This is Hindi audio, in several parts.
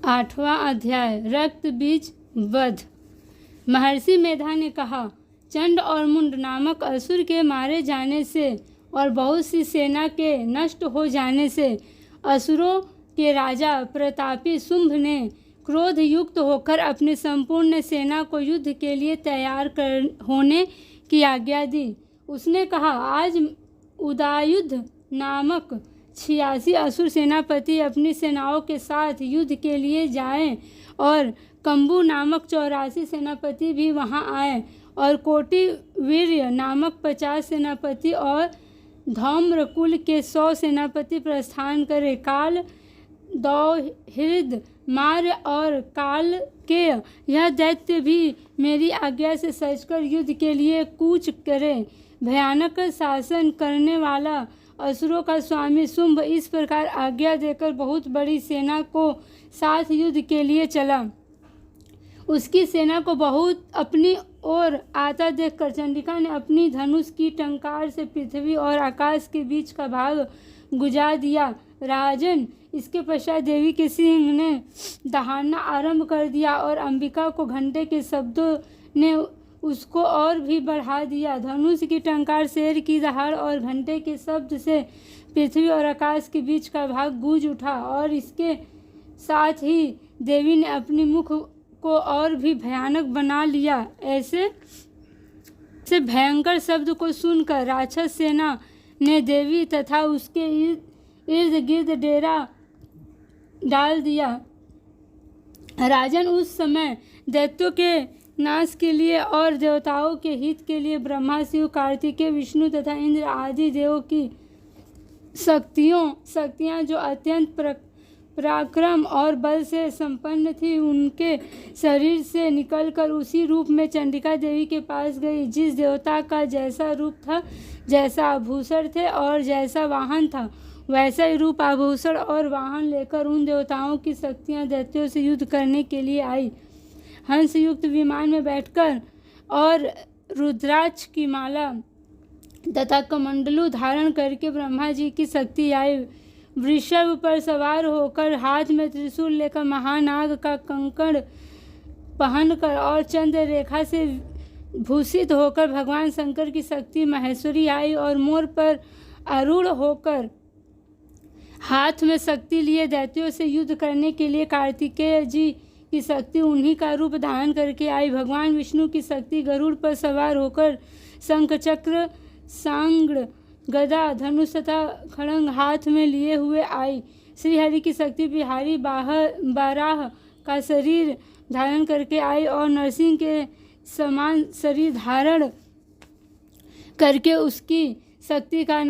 8वां अध्याय रक्त बीज वध। महर्षि मेधा ने कहा, चंड और मुंड नामक असुर के मारे जाने से और बहुत सी सेना के नष्ट हो जाने से असुरों के राजा प्रतापी शुंभ ने क्रोध युक्त होकर अपनी संपूर्ण सेना को युद्ध के लिए तैयार होने की आज्ञा दी। उसने कहा, आज उदायुध नामक 86 असुर सेनापति अपनी सेनाओं के साथ युद्ध के लिए जाएं और कंबू नामक 84 सेनापति भी वहां आए और कोटि वीर्य नामक 50 सेनापति और धौम्रकुल के 100 सेनापति प्रस्थान करें। काल दौहिर्द मार्य और काल के यह दैत्य भी मेरी आज्ञा से सजकर युद्ध के लिए कूच करें। भयानक शासन करने वाला असुरों का स्वामी शुंभ इस प्रकार आज्ञा देकर बहुत बड़ी सेना को साथ युद्ध के लिए चला। उसकी सेना को बहुत अपनी ओर आता देखकर चंडिका ने अपनी धनुष की टंकार से पृथ्वी और आकाश के बीच का भाग गुजार दिया। राजन, इसके पश्चात देवी के सिंह ने दहाड़ना आरंभ कर दिया और अंबिका को घंटे के शब्दों ने उसको और भी बढ़ा दिया। धनुष की टंकार, शेर की दहाड़ और घंटे के शब्द से पृथ्वी और आकाश के बीच का भाग गूंज उठा और इसके साथ ही देवी ने अपनी मुख को और भी भयानक बना लिया। ऐसे भयंकर शब्द को सुनकर राक्षस सेना ने देवी तथा उसके इर्द गिर्द डेरा डाल दिया। राजन, उस समय दैत्यों के नाश के लिए और देवताओं के हित के लिए ब्रह्मा, शिव, कार्तिकेय, विष्णु तथा इंद्र आदि देवों की शक्तियाँ जो अत्यंत पराक्रम और बल से संपन्न थी, उनके शरीर से निकलकर उसी रूप में चंडिका देवी के पास गई। जिस देवता का जैसा रूप था, जैसा आभूषण थे और जैसा वाहन था, वैसा ही रूप, आभूषण और वाहन लेकर उन देवताओं की शक्तियाँ दैत्यों से युद्ध करने के लिए आई। हंस युक्त विमान में बैठकर और रुद्राक्ष की माला तथा कमंडलू धारण करके ब्रह्मा जी की शक्ति आई। वृषभ पर सवार होकर, हाथ में त्रिशूल लेकर, महानाग का कंकड़ पहनकर और चंद्र रेखा से भूषित होकर भगवान शंकर की शक्ति महेश्वरी आई और मोर पर आरूढ़ होकर हाथ में शक्ति लिए दैत्यों से युद्ध करने के लिए कार्तिकेय जी की शक्ति उन्हीं का रूप धारण करके आई। भगवान विष्णु की शक्ति गरुड़ पर सवार होकर शंख, चक्र, सांग्र, गदा, धनुष तथा खड़ंग हाथ में लिए हुए आई। श्री हरि की शक्ति बिहारी बाराह का शरीर धारण करके आई और नरसिंह के समान शरीर धारण करके उसकी शक्ति का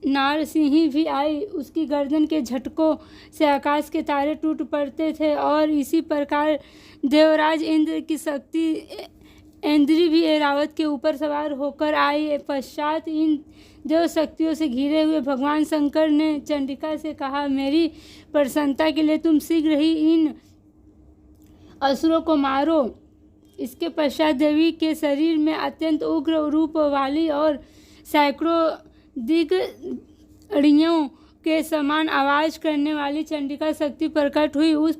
नारसिंही भी आई। उसकी गर्दन के झटकों से आकाश के तारे टूट पड़ते थे और इसी प्रकार देवराज इंद्र की शक्ति इंद्री भी ऐरावत के ऊपर सवार होकर आई। पश्चात इन देव शक्तियों से घिरे हुए भगवान शंकर ने चंडिका से कहा, मेरी प्रसन्नता के लिए तुम शीघ्र ही इन असुरों को मारो। इसके पश्चात देवी के शरीर में अत्यंत उग्र रूप वाली और सैकड़ों दिगड़ियों के समान आवाज करने वाली चंडिका शक्ति प्रकट हुई। उस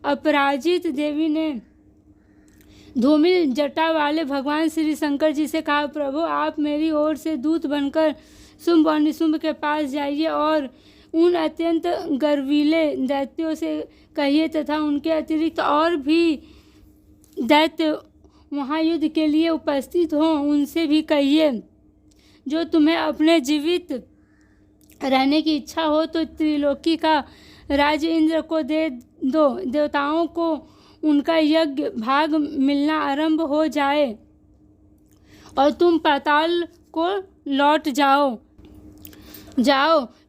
अपराजित देवी ने धूमिल जटा वाले भगवान श्री शंकर जी से कहा, प्रभु, आप मेरी ओर से दूत बनकर शुंभ और निशुंभ के पास जाइए और उन अत्यंत गर्वीले दैत्यों से कहिए तथा उनके अतिरिक्त और भी दैत्य वहाँ युद्ध के लिए उपस्थित हों, उनसे भी कहिए, जो तुम्हें अपने जीवित रहने की इच्छा हो तो त्रिलोकी का राज्य इंद्र को दे दो। देवताओं को उनका यज्ञ भाग मिलना आरंभ हो जाए और तुम पाताल को लौट जाओ।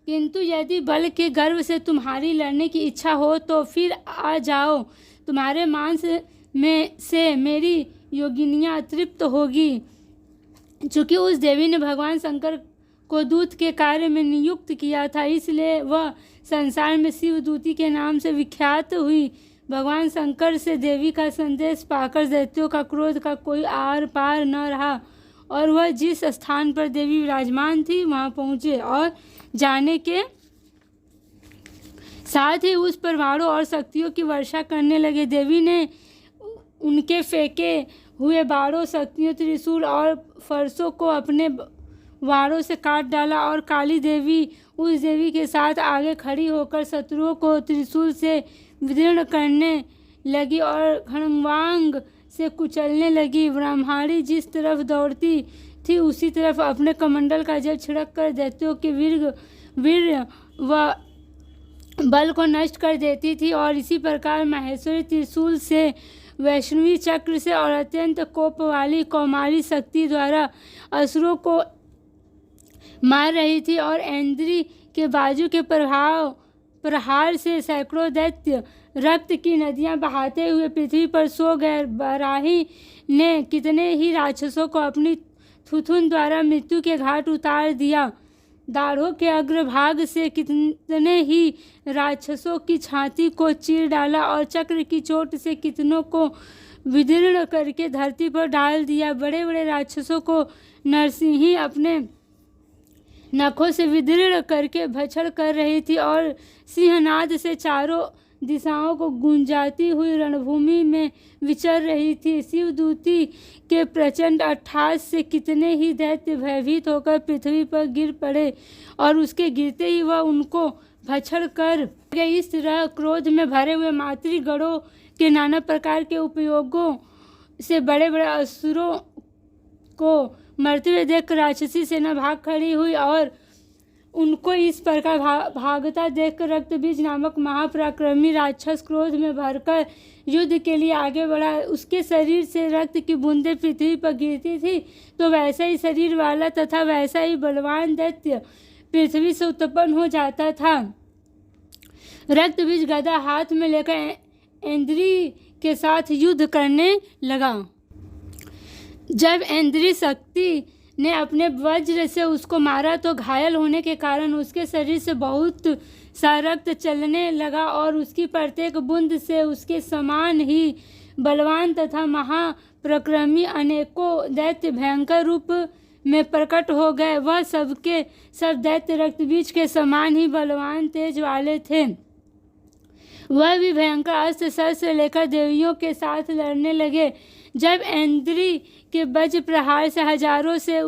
किंतु यदि बल के गर्व से तुम्हारी लड़ने की इच्छा हो तो फिर आ जाओ। तुम्हारे मांस में से मेरी योगिनियाँ तृप्त होगी। चूँकि उस देवी ने भगवान शंकर को दूत के कार्य में नियुक्त किया था, इसलिए वह संसार में शिवदूती के नाम से विख्यात हुई। भगवान शंकर से देवी का संदेश पाकर दैत्यों का क्रोध का कोई आर पार न रहा और वह जिस स्थान पर देवी विराजमान थी वहां पहुँचे और जाने के साथ ही उस पर बाणों और शक्तियों की वर्षा करने लगे। देवी ने उनके फेंके हुए बाणों, शक्तियों, त्रिशूल और फरसों को अपने बाणों से काट डाला और काली देवी उस देवी के साथ आगे खड़ी होकर शत्रुओं को त्रिशूल से विदीर्ण करने लगी और खड़्गवांग से कुचलने लगी। ब्रह्माणी जिस तरफ दौड़ती थी उसी तरफ अपने कमंडल का जल छिड़क कर दैत्यों के वीर व बल को नष्ट कर देती थी और इसी प्रकार माहेश्वरी त्रिशूल से, वैष्णवी चक्र से और अत्यंत कोप वाली कौमारी शक्ति द्वारा असुरों को मार रही थी और इंद्री के बाजू के प्रहार से सैकड़ों दैत्य रक्त की नदियां बहाते हुए पृथ्वी पर सो गए। बराही ने कितने ही राक्षसों को अपनी थुथुन द्वारा मृत्यु के घाट उतार दिया। दाढ़ों के अग्रभाग से कितने ही राक्षसों की छाती को चीर डाला और चक्र की चोट से कितनों को विदीर्ण करके धरती पर डाल दिया। बड़े बड़े राक्षसों को नरसिंही अपने नखों से विदीर्ण करके भक्षण कर रही थी और सिंहनाद से चारों दिशाओं को गुंजाती हुई रणभूमि में विचर रही थी। शिवदूती के प्रचंड अट्टहास से कितने ही दैत्य भयभीत होकर पृथ्वी पर गिर पड़े और उसके गिरते ही वह उनको भक्षण कर गए। इस तरह क्रोध में भरे हुए मातृगणों के नाना प्रकार के उपयोगों से बड़े बड़े असुरों को मरते हुए देख राक्षसी सेना भाग खड़ी हुई और उनको इस प्रकार भागता देखकर रक्तबीज नामक महापराक्रमी राक्षस क्रोध में भरकर युद्ध के लिए आगे बढ़ा। उसके शरीर से रक्त की बूंदें पृथ्वी पर गिरती थी तो वैसा ही शरीर वाला तथा वैसा ही बलवान दैत्य पृथ्वी से उत्पन्न हो जाता था। रक्तबीज गदा हाथ में लेकर इंद्री के साथ युद्ध करने लगा। जब इंद्री शक्ति ने अपने वज्र से उसको मारा तो घायल होने के कारण उसके शरीर से बहुत सा रक्त चलने लगा और उसकी प्रत्येक बूंद से उसके समान ही बलवान तथा महाप्रक्रमी अनेकों दैत्य भयंकर रूप में प्रकट हो गए। वह सबके सब दैत्य रक्तबीज के समान ही बलवान तेज वाले थे। वह भी भयंकर अस्त्र शस्त्र लेकर देवियों के साथ लड़ने लगे। जब इंद्री के वज्र प्रहार से हजारों से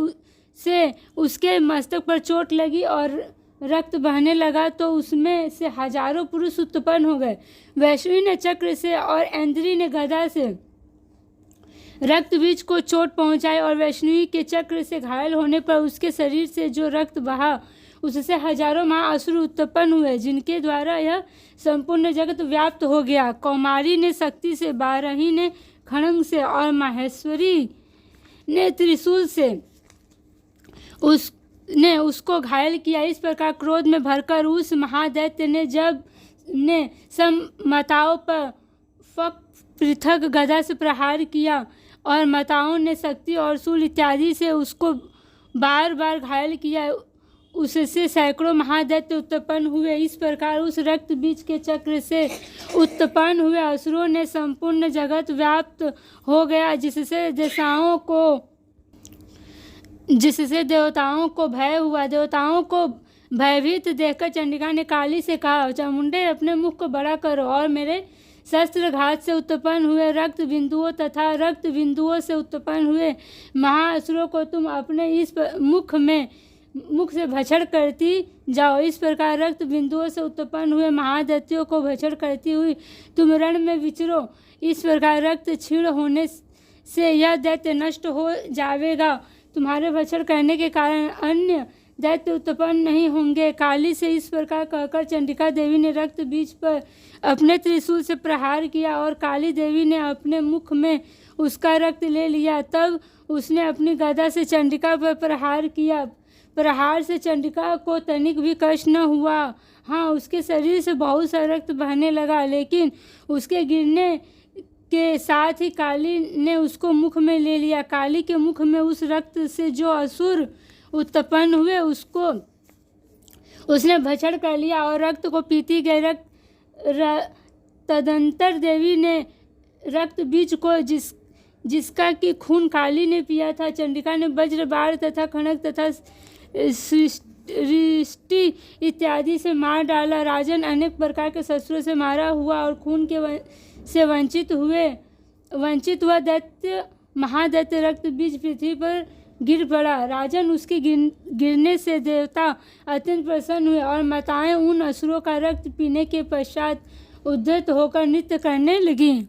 उसके मस्तक पर चोट लगी और रक्त बहने लगा तो उसमें से हजारों पुरुष उत्पन्न हो गए। वैष्णवी ने चक्र से और इंद्री ने गदा से रक्तबीज को चोट पहुंचाई और वैष्णवी के चक्र से घायल होने पर उसके शरीर से जो रक्त बहा उससे हजारों महाअसुर उत्पन्न हुए जिनके द्वारा यह संपूर्ण जगत व्याप्त हो गया। कौमारी ने शक्ति से, बाराही ने खड्ग से और माहेश्वरी ने त्रिशूल से उसको घायल किया। इस प्रकार क्रोध में भरकर उस महादैत्य ने सब माताओं पर पृथक गदा से प्रहार किया और माताओं ने शक्ति और शूल इत्यादि से उसको बार बार घायल किया। उससे सैकड़ों महादैत्य उत्पन्न हुए। इस प्रकार उस रक्त बीज के चक्र से उत्पन्न हुए असुरों ने संपूर्ण जगत व्याप्त हो गया जिससे देवताओं को भय हुआ। देवताओं को भयभीत देखकर चंडिका ने काली से कहा, चामुंडे अपने मुख को बड़ा करो और मेरे शस्त्र घात से उत्पन्न हुए रक्त बिंदुओं तथा रक्त बिंदुओं से उत्पन्न हुए महाअसुरों को तुम अपने इस मुख से भक्षण करती जाओ। इस प्रकार रक्त बिंदुओं से उत्पन्न हुए महादैत्यों को भक्षण करती हुई तुम रण में विचरो। इस प्रकार रक्त क्षीण होने से यह दैत्य नष्ट हो जाएगा। तुम्हारे भक्षण करने के कारण अन्य दैत्य उत्पन्न नहीं होंगे। काली से इस प्रकार कहकर चंडिका देवी ने रक्त बीज पर अपने त्रिशूल से प्रहार किया और काली देवी ने अपने मुख में उसका रक्त ले लिया। तब उसने अपनी गदा से चंडिका पर प्रहार किया। प्रहार से चंडिका को तनिक भी कष्ट न हुआ। हाँ, उसके शरीर से बहुत सा रक्त बहने लगा, लेकिन उसके गिरने के साथ ही काली ने उसको मुख में ले लिया। काली के मुख में उस रक्त से जो असुर उत्पन्न हुए उसको उसने भक्षण कर लिया और रक्त को पीती गई। तदंतर देवी ने रक्त बीज को जिसका कि खून काली ने पिया था, चंडिका ने वज्र बाण तथा खड्ग तथा सृष्टि इत्यादि से मार डाला। राजन अनेक प्रकार के शस्त्रों से मारा हुआ और खून के से वंचित हुआ दैत्य महादैत्य रक्त बीज पृथ्वी पर गिर पड़ा। राजन उसके गिरने से देवता अत्यंत प्रसन्न हुए और माताएं उन असुरों का रक्त पीने के पश्चात उद्धत होकर नृत्य करने लगी।